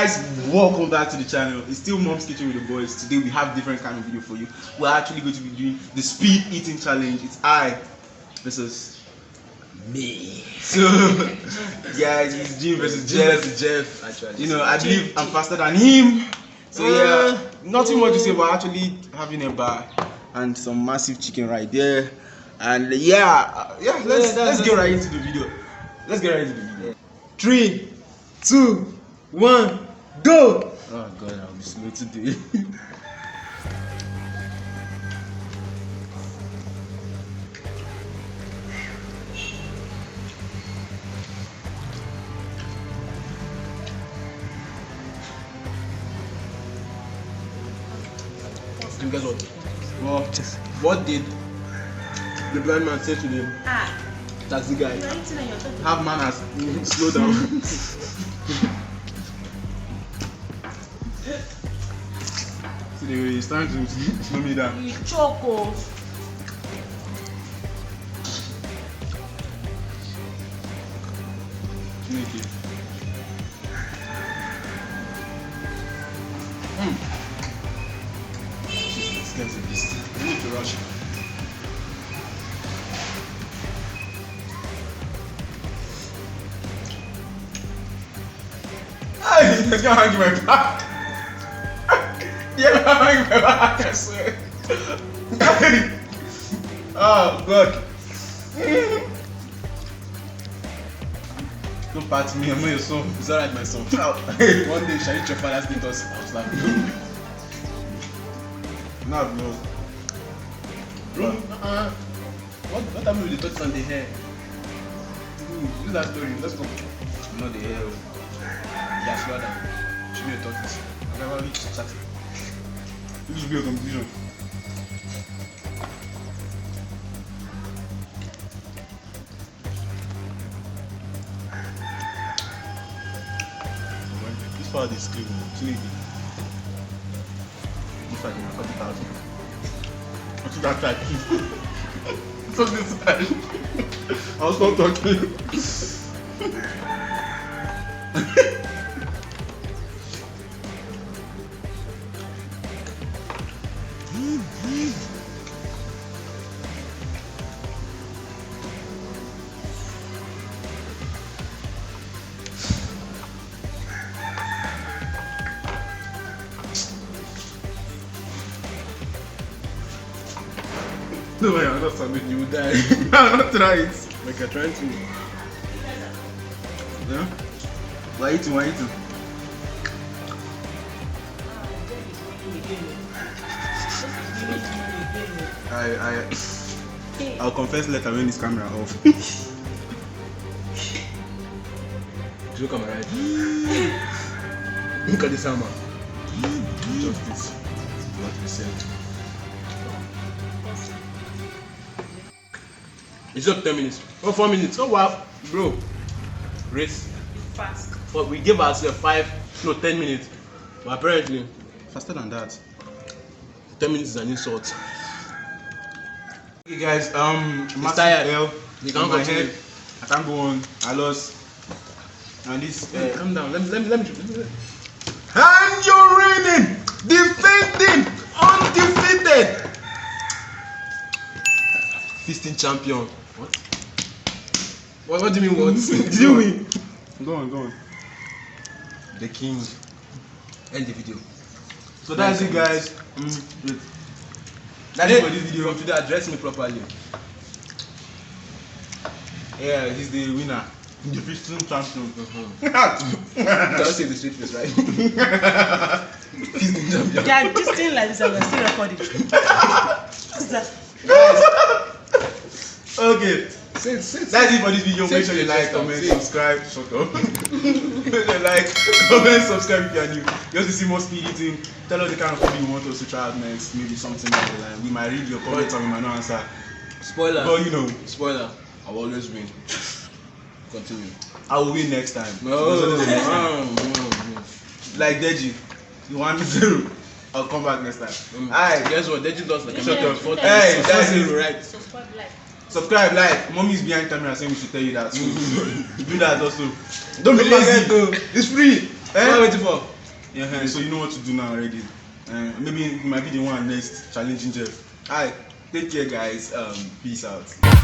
guys, welcome back to the channel. It's still Mom's Kitchen with the boys. Today we have different kind of video for you. We're actually going to be doing the speed eating challenge. It's I versus me. So guys, it's Jim versus Jeff. Actually, you know, I believe I'm faster than him. So yeah, nothing more to say. We're actually having a bar and some massive chicken right there. And let's get right into the video. Let's get right into the video. 3, 2, 1, go! Oh god, I'll be slow today. And guess what? Well, What did the blind man say to the taxi guy? have manners. Slow down. See, it's time to slow me down. You choke off. I need to rush. Hey, it's gonna hang in my back. Yeah, hang in my back, I swear. Oh god. Don't pat me, I'm not your son. It's alright, my son. One day, shall you eat your father's status? I was like, no, no. bro, what time will you touch on the hair? Use that story, let's go. Not the hell. Yeah, slow down. Should be a tortoise. I never reach chat. This will be a competition. This part is clean. It's easy. This side, you cut it out. I took that side. So this side. I was not talking. No, I'm not something you would die. I'm not trying it. Like you're trying to. Yeah? Why eating? Why eating? I'll confess later when this camera off. Look at my right. Look at this hammer. Justice. What we said. It's up 10 minutes. Oh, 4 minutes. Oh wow, bro. Race. Fast. But we gave ourselves 10 minutes. But apparently, Faster than that. 10 minutes is an insult. Okay, guys. He's tired. L You can't my continue. head. I can't go on. I lost. And this. Calm down. Let me. And you're reigning, defending, undefeated. 15 champion. What do you mean? What? Do you mean? Go on. The king. End the video. So that's it, guys. That's it for this video. From today, address me properly. Yeah, he's the winner. The 15th champion. Don't say the straight face, right? He's the champion. They are just staying like this and we're still recording. What's that? Okay. Say. That's it for this video. Make sure you like, comment, subscribe. Shut up. Make sure you like, comment, subscribe if you are new. You want to see more speed eating? Tell us the kind of food you want us to try out next. Maybe something like that. We might read your comments and we might not answer. Spoiler. But you know, Spoiler. I will always win. Continue. I will win next time. No. Like Deji, you want 0. I'll come back next time. Alright, Guess what? Deji does like shut up. Shut up. Hey, that's it, it. right? Subscribe, like. Subscribe, like. Mommy's behind camera saying we should tell you that. So do that also. Don't be Don't forget lazy. though. It's free. What are you waiting for? Yeah, so you know what to do now already. Maybe you might be the one next challenging Jeff. Alright, take care guys. Peace out.